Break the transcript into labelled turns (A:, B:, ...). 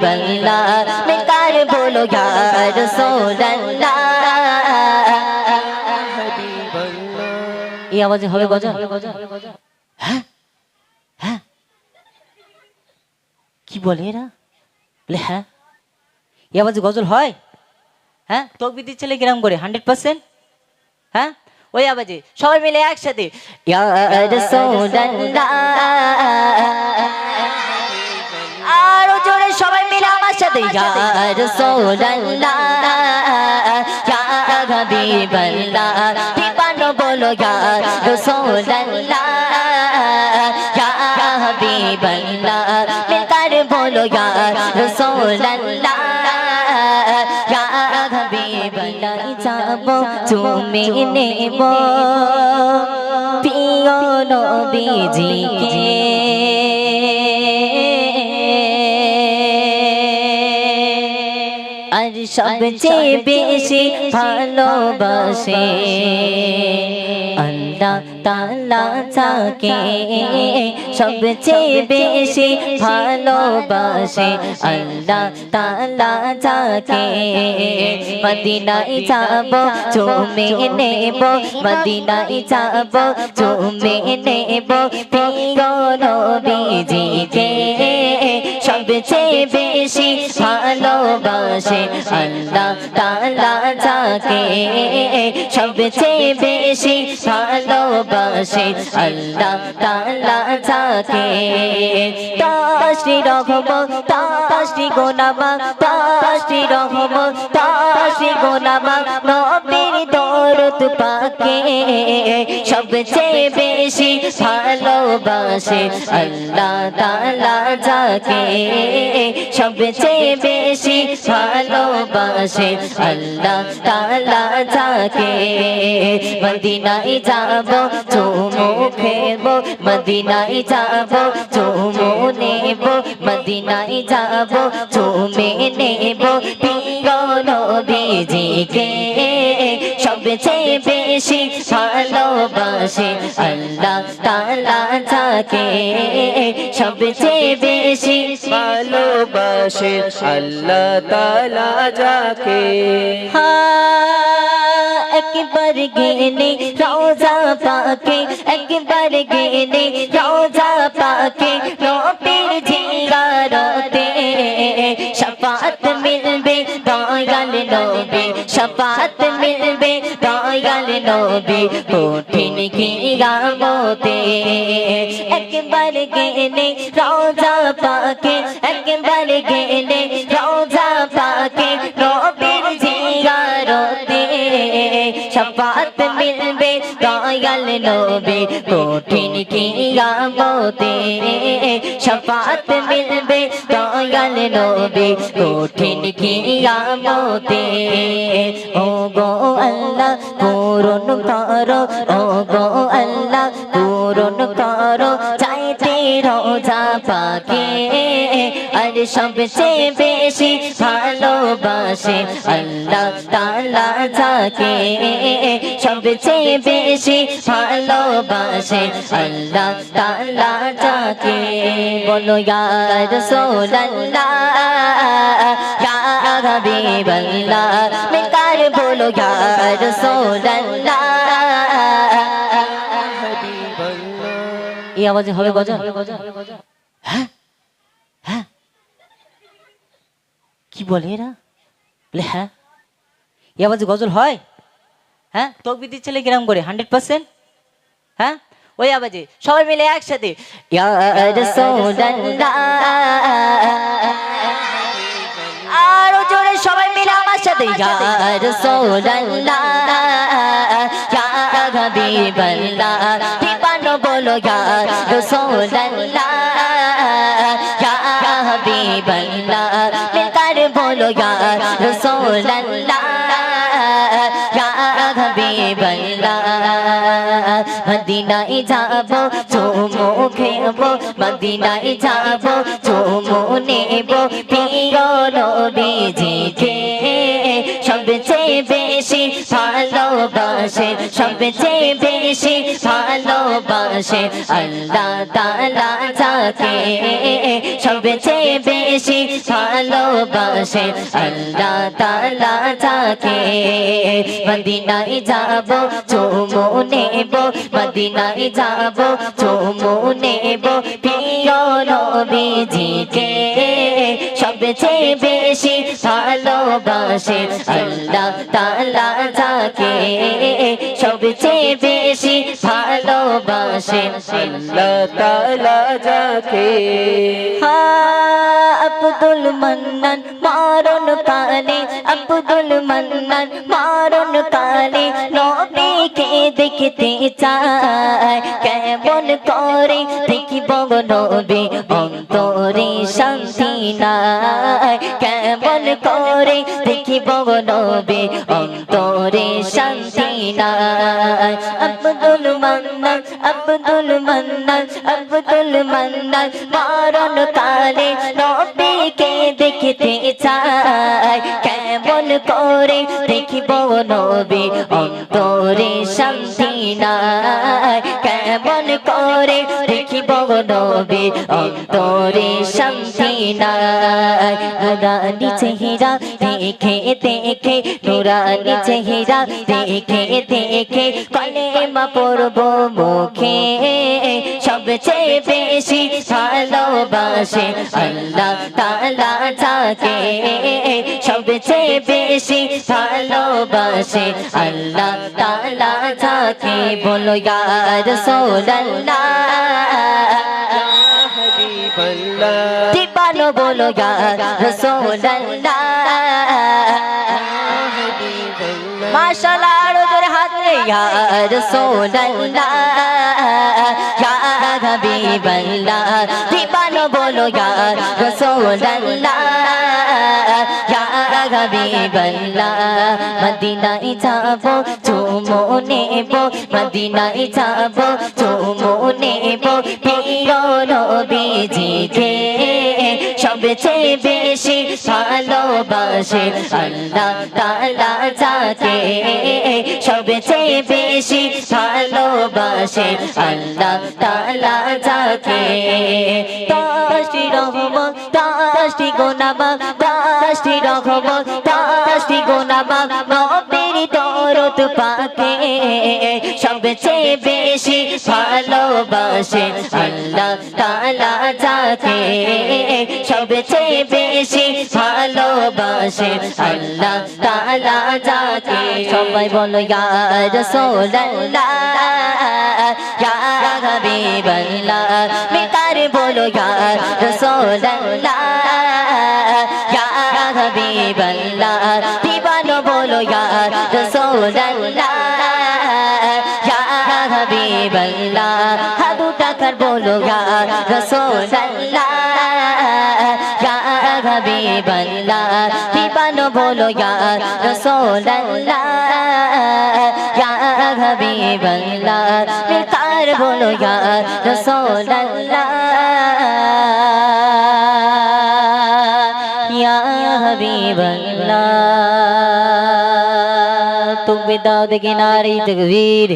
A: হাবিবাল্লাহ মিলকার বলো ইয়া রাসূলুল্লাহ এই আওয়াজে হবে গজল? হ্যাঁ হ্যাঁ কি বলে এরা? বলে হ্যাঁ এই আওয়াজে গজল হয়? হ্যাঁ তকবীর দিচ্ছিলে কিরম করে 100%? হ্যাঁ ওই আওয়াজে সবাই মিলে একসাথে ইয়া রাসূলুল্লাহ আরো জোরে সবাই মিলে আমার সাথে ইয়া রাসূলুল্লাহ ইয়া হাবিবাল্লাহ দীপানো বলো ইয়া রাসূলুল্লাহ ইয়া হাবিবাল্লাহ মিলকার বলো ইয়া রাসূলুল্লাহ ইয়া হাবিবাল্লাহ যাবো চুমে নেব প্রিয় নবীজিকে আর সবচেয়ে বেশি ভালোবাসে আল্লাহ তাআলা যাকে সবচেয়ে বেশি ভালোবাসে আল্লাহ তাআলা যাকে মদিনায় যাব চুমে নেব মদিনায় যাব চুমে নেব প্রিয় নবীজিকে সবচেয়ে বেশি ভালোবাসে আল্লাহ তাআলা যাকে সবচেয়ে বেশি ভালোবাসে আল্লাহ তাআলা যাকে তাশরি রহমত তাশরি গোলামা তাশরি রহমত তাশরি গোলামা নবীর দরদ পাকে সবচেয়ে বেশি ভালোবাসে আল্লাহ তাআলা যাকে সবচেয়ে বেশি ভালোবাসে আল্লাহ তাআলা যাকে মদিনায় যাব চুমু খেব মদিনায় যাব চুমু নেব মদিনায় যাব চুমে নেব প্রিয় নবীজিকে সবচেয়ে বেশি ভালোবাসে আল্লাহ তাআলা যাকে সবচেয়ে বেশি
B: ভালোবাসে আল্লাহ তাআলা যাকে
A: একবার গেলে রওজা পাকে একবার গেলে রওজা পাকে নবীর জিয়ারতে শাফাআত মিলবে দয়াল নবী শাফাআত মিলবে দয়াল নবী কঠিন কিয়ামতে একবার গেলে রওজা পাকে একবার গেলে রওজা পাকে নবীর জিয়ারতে শাফাআত মিলবে দয়াল নবী কঠিন কিয়ামতে শাফাআত মিলবে দয়াল নবী কঠিন কিয়ামতে ও গো আল্লাহ পূরণ করো ও গো আল্লাহ পূরণ করো চাইতে রোজা পাকে আর সবচেয়ে বেশি ভালোবাসে আল্লাহ তাআলা যাকে সবচেয়ে বেশি ভালোবাসে আল্লাহ তাআলা যাকে বলো ইয়া রাসূলুল্লাহ ইয়া হাবিবাল্লাহ মিলকার বলো ইয়া রাসূলুল্লাহ এই আওয়াজে হবে গজল? হ্যাঁ হ্যাঁ কি বলে এরা? বলে হ্যাঁ এই আওয়াজে গজল হয়? হ্যাঁ তকবীর দিচ্ছিলে কিরম করে 100%? হ্যাঁ ওই আওয়াজে সবাই মিলে একসাথে ইয়া রাসূলুল্লাহ আরো জোরে সবাই মিলে আমার সাথে ইয়া রাসূলুল্লাহ ইয়া হাবিবাল্লাহ দীপানো বলো ইয়া রাসূলুল্লাহ ইয়া হাবিবাল্লাহ মিলকার বলো ইয়া রাসূলুল্লাহ ইয়া হাবিবাল্লাহ মদিনায় যাব চুমু খেব মদিনায় যাব চুমু নেব প্রিয় নবীজিকে সবচেয়ে বেশি ভালোবাসে সবচেয়ে বেশি ভালোবাসে আল্লাহ তাআলা যাকে সবচেয়ে বেশি ভালোবাসে আল্লাহ তাআলা যাকে মদিনায় যাব চুমু নেব মদিনায় যাব চুমু নেব প্রিয় নবীজিকে সবচেয়ে বেশি ভালোবাসে আল্লাহ তাআলা যাকে সবচেয়ে বেশি ভালোবাসে
B: আল্লাহ তাআলা যাকে
A: আব্দুল মান্নান মারণ কালে আব্দুল মান্নান মারণ কালে নবীকে দেখতে চায় কেমন করে দেখিব নবী অন্তরে শান্তি নাই কেমন করে দেখিব নবী অন্তরে শান্তি নাই আব্দুল মান্নান আব্দুল মান্নান আব্দুল মান্নান মারণ কালে নবীকে দেখতে চায় কেমন করে দেখিব নবী অন্তরে শান্তি নাই কেমন করে দেখিব নবী অন্তরে শান্তি নাই নুরানি চেহারা দেখে দেখে নুরানি চেহারা দেখে দেখে কলেমা পড়ব মুখে সবচেয়ে বেশি ভালোবাসে আল্লাহ তাআলা যাকে সবচেয়ে বেশি ভালোবাসে আল্লাহ তাআলা যাকে বলো ইয়া রাসূলুল্লাহ
B: হাবিবাল্লাহ
A: দিবানো বলো ইয়া রাসূলুল্লাহ মাশাআল্লাহ আরো জোরে হাত রে ইয়া রাসূলুল্লাহ ইয়া হাবিবাল্লাহ দিবানো বলো ইয়া রাসূলুল্লাহ ইয়া হাবিবাল্লাহ মদিনায় যাব চুমু নেব মদিনায় যাব চুমু নেব প্রিয় নবীজিকে সবচেয়ে বেশি ভালোবাসে আল্লাহ তাআলা যাকে সবচেয়ে বেশি ভালোবাসে আল্লাহ তাআলা যাকে দশটি রহমত দশটি গুনাহগার দশটি রহমত দশটি গুনাহগার নবীর দরদ পাকে সবচেয়ে বেশি ভালোবাসে আল্লাহ তাআলা যাকে সবচেয়ে বেশি ভালোবাসে আল্লাহ তাআলা যাকে সবাই বলো ইয়া রাসূলুল্লাহ ইয়া হাবিবাল্লাহ মিতার বলো ইয়া রাসূলুল্লাহ ইয়া হাবিবাল্লাহ দিবানো বলো ইয়া রাসূলুল্লাহ ইয়া হাবিবাল্লাহ হাদু টাকার বলো ইয়া রাসূলুল্লাহ ইয়া হাবিবাল্লাহ দিবানো বলো ইয়া রাসূলুল্লাহ ইয়া হাবিবাল্লাহ মিতার বলো ইয়া রাসূলুল্লাহ ইয়া হাবিবাল্লাহ তুম বিদাও দে কিনারে তকবীর